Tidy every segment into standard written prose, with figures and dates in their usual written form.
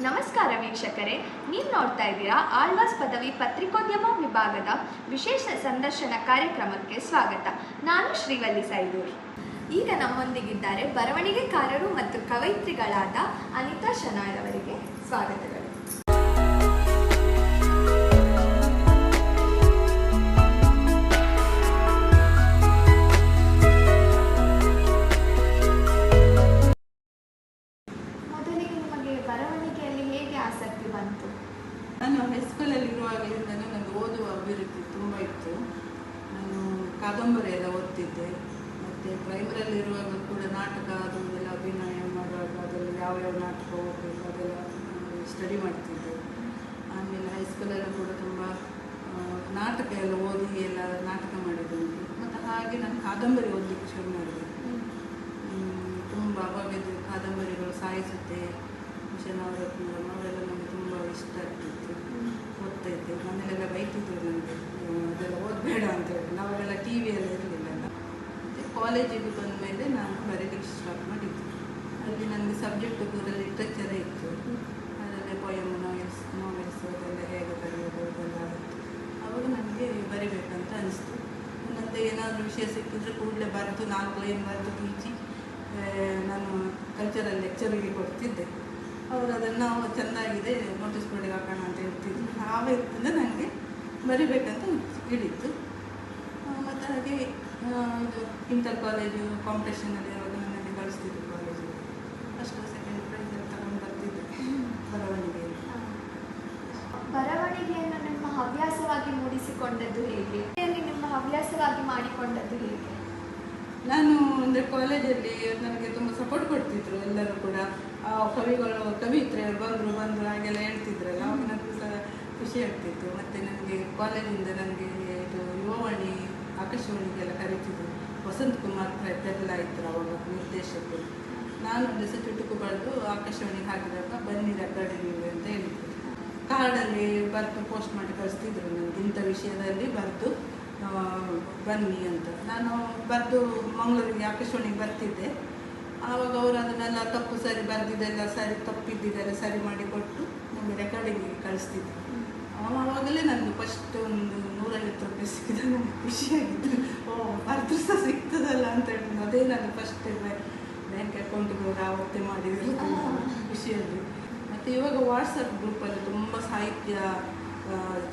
ನಮಸ್ಕಾರ ವೀಕ್ಷಕರೇ, ನೀವು ನೋಡ್ತಾ ಇದ್ದೀರಾ ಆಳ್ವಾಸ್ ಪದವಿ ಪತ್ರಿಕೋದ್ಯಮ ವಿಭಾಗದ ವಿಶೇಷ ಸಂದರ್ಶನ ಕಾರ್ಯಕ್ರಮಕ್ಕೆ ಸ್ವಾಗತ. ನಾನು ಶ್ರೀವಲ್ಲಿ ಸೈದೂರ್. ಈಗ ನಮ್ಮೊಂದಿಗಿದ್ದಾರೆ ಬರವಣಿಗೆಕಾರರು ಮತ್ತು ಕವಯಿತ್ರಿಗಳಾದ ಅನಿತಾ ಶನಾಳ್ ಅವರಿಗೆ ಸ್ವಾಗತಗಳು. ಮೊದಲಿಗೆ ನಿಮಗೆ ಬರವಣಿಗೆಯಲ್ಲಿ ಹೇಗೆ ಆಸಕ್ತಿ ಬಂತು? ನಾನು ಹೈಸ್ಕೂಲಲ್ಲಿ ಇರುವಾಗಲಿಂದಲೂ ನನಗೆ ಓದುವ ಅಭಿರುಚಿ ತುಂಬ ಇತ್ತು. ನಾನು ಕಾದಂಬರಿ ಎಲ್ಲ ಓದ್ತಿದ್ದೆ. ಮತ್ತು ಪ್ರೈಮರಿಯಲ್ಲಿ ಇರುವಾಗ ಕೂಡ ನಾಟಕ ಅದನ್ನೆಲ್ಲ ಅಭಿನಯ ಮಾಡುವಾಗ ಅದರಲ್ಲಿ ಯಾವ್ಯಾವ ನಾಟಕ ಓದಬೇಕು ಅದೆಲ್ಲ ಸ್ಟಡಿ ಮಾಡ್ತಿದ್ದೆ. ಆಮೇಲೆ ಹೈಸ್ಕೂಲಲ್ಲೂ ಕೂಡ ತುಂಬ ನಾಟಕ ಎಲ್ಲ ಓದಿ ಎಲ್ಲ ನಾಟಕ ಮಾಡಿದ್ದುಂಟು. ಮತ್ತು ಹಾಗೆ ನಾನು ಕಾದಂಬರಿ ಓದಲಿಕ್ಕೆ ಶುರು ಮಾಡಿದೆ. ತುಂಬ ಅವಾಗಿದ್ದು ಕಾದಂಬರಿಗಳು ಸಾಯಿಸುತ್ತೆ, ಶನವರತ್ನ ಅವೆಲ್ಲ ನಮಗೆ ತುಂಬ ಇಷ್ಟ ಆಗ್ತಿತ್ತು, ಓದ್ತಾ ಇದ್ದೆ. ಮನೆಯಲ್ಲೆಲ್ಲ ಬೈತಿದ್ರು ನನಗೆ ಅದೆಲ್ಲ ಓದಬೇಡ ಅಂತೇಳಿ. ನಾವೆಲ್ಲ ಟಿ ವಿಯೆಲ್ಲ ಇರಲಿಲ್ಲ. ಮತ್ತು ಕಾಲೇಜಿಗೆ ಬಂದ ಮೇಲೆ ನಾನು ಬರೀಲಿಕ್ಕೆ ಸ್ಟಾರ್ಟ್ ಮಾಡಿದ್ದೆ. ಅಲ್ಲಿ ನನಗೆ ಸಬ್ಜೆಕ್ಟ್ ಕೂಡ ಲಿಟ್ರೇಚರೇ ಇತ್ತು. ಅದರಲ್ಲೇ ಪೊಯಮ್, ನಾವೆಲ್ಸ್ ಅದೆಲ್ಲ ಹೇಗೆ ಬರೆಯೋದು ಅದೆಲ್ಲ ಇತ್ತು. ಆವಾಗ ನನಗೆ ಬರಿಬೇಕಂತ ಅನಿಸ್ತು. ನನ್ನದು ಏನಾದರೂ ವಿಷಯ ಸಿಕ್ಕಿದ್ರೆ ಕೂಡಲೇ ಬರೆದು 4 ಲೈನ್ ಬರೆದು ಈಚಿ ನಾನು ಕಲ್ಚರಲ್ ಲೆಕ್ಚರಿಗೆ ಕೊಡ್ತಿದ್ದೆ. ಅವರು ಅದನ್ನು ಚೆಂದಾಗಿದೆ ನೋಟಿಸ್ ಬೋರ್ಡಿಗೆ ಹಾಕೋಣ ಅಂತ ಹೇಳ್ತಿದ್ರು. ಆವಾಗಿಂದ ನನಗೆ ಬರಿಬೇಕಂತ ಹಿಡಿತು. ಮತ್ತು ಹಾಗೆ ಇದು ಇಂಟರ್ ಕಾಲೇಜು ಕಾಂಪಿಟೇಷನಲ್ಲಿ ಅವಾಗ ನನ್ನಲ್ಲಿ ಕಳಿಸ್ತಿದ್ರು ಕಾಲೇಜಿಗೆ. ಫಸ್ಟ್ ಸೆಕೆಂಡ್ ಪ್ರೈಸ್ ಎಲ್ಲ ತಗೊಂಡು ಬರ್ತಿದ್ದೆ ಬರವಣಿಗೆಯಲ್ಲಿ. ಬರವಣಿಗೆಯನ್ನು ನಿಮ್ಮ ಹವ್ಯಾಸವಾಗಿ ಮೂಡಿಸಿಕೊಂಡದ್ದು ಹೇಗೆ? ನಿಮ್ಮ ಹವ್ಯಾಸವಾಗಿ ಮಾಡಿಕೊಂಡದ್ದು ಹೇಗೆ? ನಾನು ಅಂದರೆ ಕಾಲೇಜಲ್ಲಿ ನನಗೆ ತುಂಬ ಸಪೋರ್ಟ್ ಕೊಡ್ತಿದ್ರು ಎಲ್ಲರೂ ಕೂಡ. ಕವಿಗಳು ಕವಿತ್ರೆಯರು ಬಂದರು ಹಾಗೆಲ್ಲ ಹೇಳ್ತಿದ್ರಲ್ಲ, ಅವಾಗ ನನಗೂ ಸಹ ಖುಷಿ ಆಗ್ತಿತ್ತು. ಮತ್ತು ನನಗೆ ಕಾಲೇಜಿಂದ ನನಗೆ ಇದು ಯುವವಾಣಿ ಆಕಾಶವಾಣಿಗೆಲ್ಲ ಕರೀತಿದ್ರು. ವಸಂತ್ ಕುಮಾರ್ ಎಲ್ಲ ಇದ್ದರು ಅವಾಗ ನಿರ್ದೇಶಕರು. ನಾನು ಒಂದು ದಿವಸ ಚುಟುಕು ಬರೆದು ಆಕಾಶವಾಣಿಗೆ ಹಾಕಿದಾಗ ಬನ್ನಿ ರೆಕಾರ್ಡಿಂಗ್ ಅಂತ ಹೇಳಿದ್ರು. ಕಾರ್ಡಲ್ಲಿ ಬರೆದು ಪೋಸ್ಟ್ ಮಾಡಿ ಕಳಿಸ್ತಿದ್ರು ನನಗೆ, ಇಂಥ ವಿಷಯದಲ್ಲಿ ಬರೆದು ಬನ್ನಿ ಅಂತ. ನಾನು ಬರೆದು ಮಂಗಳೂರಿಗೆ ಆಕಾಶವಾಣಿಗೆ ಬರ್ತಿದ್ದೆ. ಆವಾಗ ಅವರು ಅದನ್ನೆಲ್ಲ ತಪ್ಪು ಸರಿ ಬರೆದಿದ್ದೆಲ್ಲ ಸರಿ ತಪ್ಪಿದ್ದೆಲ್ಲ ಸರಿ ಮಾಡಿಕೊಟ್ಟು ನಮಗೆ ರೆಕಾರ್ಡಿಂಗಿಗೆ ಕಳಿಸ್ತಿದ್ದೆ. ಆವಾಗಲೇ ನನಗೆ ಫಸ್ಟ್ ಒಂದು 150 ರೂಪಾಯಿ ಸಿಕ್ಕಿದ್ರೆ ನನಗೆ ಖುಷಿಯಾಗಿತ್ತು. ಬರೆದ್ರು ಸಹ ಸಿಗ್ತದಲ್ಲ ಅಂತ ಹೇಳಿ ಅದೇ ನಾನು ಫಸ್ಟ್ ಬ್ಯಾಂಕ್ ಅಕೌಂಟಿಗೆ ಹೋಗಿ ಆವತ್ತೇ ಮಾಡಿದ್ರು ಖುಷಿಯಲ್ಲಿ. ಮತ್ತು ಇವಾಗ ವಾಟ್ಸಪ್ ಗ್ರೂಪಲ್ಲಿ ತುಂಬ ಸಾಹಿತ್ಯ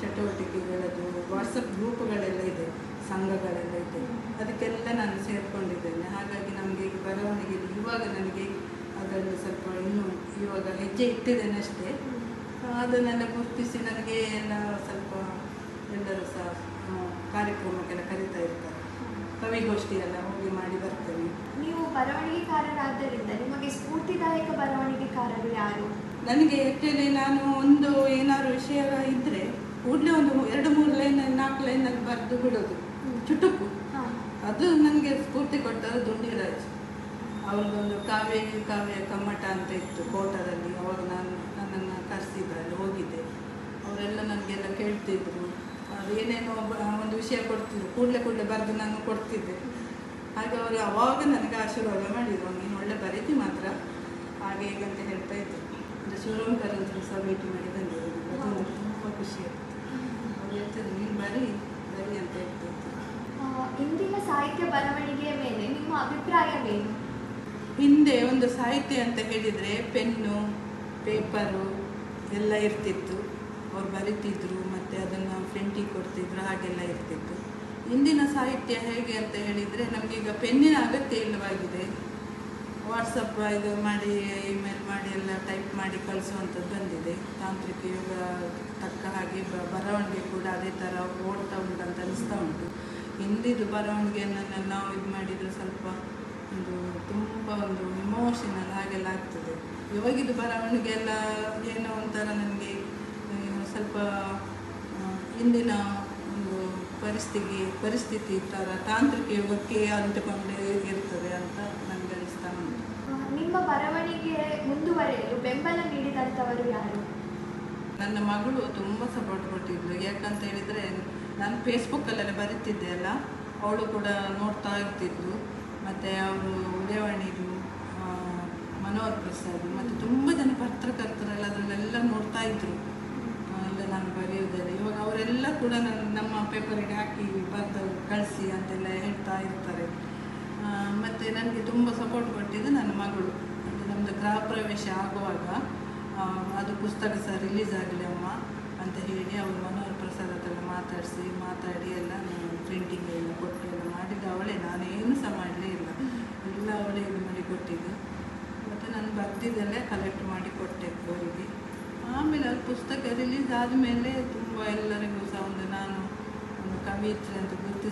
ಚಟುವಟಿಕೆಗಳದ್ದು ವಾಟ್ಸಪ್ ಗ್ರೂಪ್ಗಳೆಲ್ಲ ಇದೆ, ಸಂಘಗಳೆಲ್ಲ ಇದೆ. ಅದಕ್ಕೆಲ್ಲ ನಾನು ಸೇರಿಕೊಂಡಿದ್ದೇನೆ. ಹಾಗಾಗಿ ನಮಗೆ ಈಗ ಬರವಣಿಗೆಯಲ್ಲಿ ಇವಾಗ ನನಗೆ ಅದರಲ್ಲಿ ಸ್ವಲ್ಪ ಇನ್ನೂ ಇವಾಗ ಹೆಜ್ಜೆ ಇಟ್ಟಿದ್ದೇನೆ ಅಷ್ಟೇ. ಅದನ್ನೆಲ್ಲ ಗುರುತಿಸಿ ನನಗೆ ಎಲ್ಲ ಸ್ವಲ್ಪ ಎಲ್ಲರೂ ಸಹ ಕಾರ್ಯಕ್ರಮಕ್ಕೆಲ್ಲ ಕರೀತಾ ಇರ್ತಾರೆ. ಕವಿಗೋಷ್ಠಿ ಎಲ್ಲ ಹೋಗಿ ಮಾಡಿ ಬರ್ತೇನೆ. ನೀವು ಬರವಣಿಗೆಕಾರರಾದ್ದರಿಂದ ನಿಮಗೆ ಸ್ಫೂರ್ತಿದಾಯಕ ಬರವಣಿಗೆಕಾರರು ಯಾರು? ನನಗೆ ಆ್ಯಕ್ಚುಲಿ ನಾನು ಒಂದು ಏನಾದ್ರು ವಿಷಯ ಇದ್ದರೆ ಕೂಡಲೇ ಒಂದು 2-3 ಲೈನ್ 4 ಲೈನಲ್ಲಿ ಬರೆದು ಬಿಡೋದು ಚುಟುಕು. ಅದು ನನಗೆ ಸ್ಫೂರ್ತಿ ಕೊಟ್ಟರು ದುಂಡಿರಾಜ್. ಅವ್ರದ್ದೊಂದು ಕಾವ್ಯ ಕಮ್ಮಟ ಅಂತ ಇತ್ತು ಕೋಟರಲ್ಲಿ. ಅವಾಗ ನನ್ನನ್ನು ಕರೆಸಿದ್ರಲ್ಲಿ ಹೋಗಿದ್ದೆ. ಅವರೆಲ್ಲ ನನಗೆಲ್ಲ ಕೇಳ್ತಿದ್ರು. ಏನೇನೋ ಒಂದು ವಿಷಯ ಕೊಡ್ತಿದ್ರು, ಕೂಡಲೇ ಬರೆದು ನಾನು ಕೊಡ್ತಿದ್ದೆ. ಹಾಗೆ ಅವರು ಅವಾಗ ನನಗೆ ಆಶೀರ್ವಾದ ಮಾಡಿದ್ರು, ನೀನು ಒಳ್ಳೆ ಬರೀತಿ ಮಾತ್ರ ಹಾಗೆ ಹೇಗೆ ಅಂತ ಹೇಳ್ತಾ ಇದ್ರು. ಶಿವರಾಮಕರ್ ಅಂತ ಸಹ ಭೇಟಿ ಮಾಡಿ ಬಂದಿರೋದು. ಅದೊಂದು ತುಂಬ ಖುಷಿ ಆಯಿತು. ಅವ್ರು ಹೇಳ್ತಿದ್ರು, ನೀನು ಬರಿ ಅಂತ ಹೇಳ್ತಿದ್ರು. ಇಂದಿನ ಸಾಹಿತ್ಯ ಬರವಣಿಗೆಯ ಮೇಲೆ ನಿಮ್ಮ ಅಭಿಪ್ರಾಯವೇನು? ಹಿಂದೆ ಒಂದು ಸಾಹಿತ್ಯ ಅಂತ ಹೇಳಿದರೆ ಪೆನ್ನು ಪೇಪರು ಎಲ್ಲ ಇರ್ತಿತ್ತು. ಅವ್ರು ಬರಿತಿದ್ರು ಮತ್ತು ಅದನ್ನು ಫ್ರೆಂಟಿಗೆ ಕೊಡ್ತಿದ್ರು, ಹಾಗೆಲ್ಲ ಇರ್ತಿತ್ತು. ಇಂದಿನ ಸಾಹಿತ್ಯ ಹೇಗೆ ಅಂತ ಹೇಳಿದರೆ ನಮಗೀಗ ಪೆನ್ನಿನ ಅಗತ್ಯ ಇಲ್ಲವಾಗಿದೆ. ವಾಟ್ಸಪ್ ಇದು ಮಾಡಿ ಇಮೇಲ್ ಮಾಡಿ ಎಲ್ಲ ಟೈಪ್ ಮಾಡಿ ಕಳಿಸುವಂಥದ್ದು ಬಂದಿದೆ. ತಾಂತ್ರಿಕ ಯುಗ ತಕ್ಕ ಹಾಗೆ ಬರವಣಿಗೆ ಕೂಡ ಅದೇ ಥರ ಓಡ್ತಾ ಉಂಟು ಅಂತ ಅನಿಸ್ತಾ ಉಂಟು. ಹಿಂದಿದ್ದು ಬರವಣಿಗೆಯನ್ನು ನಾವು ಇದು ಮಾಡಿದರೆ ಸ್ವಲ್ಪ ತುಂಬ ಒಂದು ಇಮೋಷನಲ್ ಹಾಗೆಲ್ಲ ಆಗ್ತದೆ. ಇವಾಗಿದ್ದು ಬರವಣಿಗೆ ಎಲ್ಲ ಏನೋ ಒಂಥರ ನನಗೆ ಸ್ವಲ್ಪ ಇಂದಿನ ಒಂದು ಪರಿಸ್ಥಿತಿ ಥರ ತಾಂತ್ರಿಕ ಯುಗಕ್ಕೆ ಅಂಟಿಕೊಂಡೇ ಇರ್ತದೆ ಅಂತ ನನಗೆ ಅನಿಸ್ತಾ ಉಂಟು. ನಿಮ್ಮ ಬರವಣಿಗೆ ಮುಂದುವರೆಯಲು ಬೆಂಬಲ ನೀಡಿದಂಥವರು ಯಾರು? ನನ್ನ ಮಗಳು ತುಂಬ ಸಪೋರ್ಟ್ ಕೊಟ್ಟಿದ್ಲು. ಯಾಕಂತ ಹೇಳಿದರೆ ನಾನು ಫೇಸ್ಬುಕ್ಕಲ್ಲೆಲ್ಲ ಬರೀತಿದ್ದೆ ಅಲ್ಲ, ಅವಳು ಕೂಡ ನೋಡ್ತಾ ಇರ್ತಿದ್ಲು. ಮತ್ತು ಅವರು ಉದಯವಾಣಿದು ಮನೋಹರ್ ಪ್ರಸಾದ್ ಮತ್ತು ತುಂಬ ಜನ ಪತ್ರಕರ್ತರೆಲ್ಲ ಅದರಲ್ಲೆಲ್ಲ ಇದ್ರು, ಇಲ್ಲ ನಾನು ಬರೆಯೋದಲ್ಲ. ಇವಾಗ ಅವರೆಲ್ಲ ಕೂಡ ನಮ್ಮ ಪೇಪರಿಗೆ ಹಾಕಿ ಬರೆದು ಕಳಿಸಿ ಅಂತೆಲ್ಲ ಹೇಳ್ತಾ ಇರ್ತಾರೆ. ಮತ್ತು ನನಗೆ ತುಂಬ ಸಪೋರ್ಟ್ ಕೊಟ್ಟಿದ್ದು ನನ್ನ ಮಗಳು. ಅಂದರೆ ನಮ್ಮದು ಗೃಹ ಪ್ರವೇಶ ಆಗುವಾಗ ಅದು ಪುಸ್ತಕ ಸಹ ರಿಲೀಸ್ ಆಗಲಿ ಅಮ್ಮ ಅಂತ ಹೇಳಿ ಅವರು ಮನೋಹರ್ ಪ್ರಸಾದ್ ಹತ್ರೆಲ್ಲ ಮಾತಾಡಿ ಎಲ್ಲ ಪ್ರಿಂಟಿಂಗ್ ಎಲ್ಲ ಕೊಟ್ಟು ಎಲ್ಲ ಮಾಡಿದ್ದು ಅವಳೇ. ನಾನೇನು ಸಹ ಮಾಡಲೇ ಇಲ್ಲ, ಎಲ್ಲ ಅವಳೇ ಇದು ಮಾಡಿ ಕೊಟ್ಟಿದ್ದು. ಮತ್ತು ನಾನು ಬರ್ದಿದ್ದಲ್ಲೇ ಕಲೆಕ್ಟ್ ಮಾಡಿ ಕೊಟ್ಟೆ ಅವರಿಗೆ. ಆಮೇಲೆ ಅದು ಪುಸ್ತಕ ರಿಲೀಸ್ ಆದಮೇಲೆ ತುಂಬ ಎಲ್ಲರಿಗೂ ಸಹ ನಾನು ಒಂದು ಕವಿಯತ್ರಿ ಅಂತ ಗುರುತಿಸಿ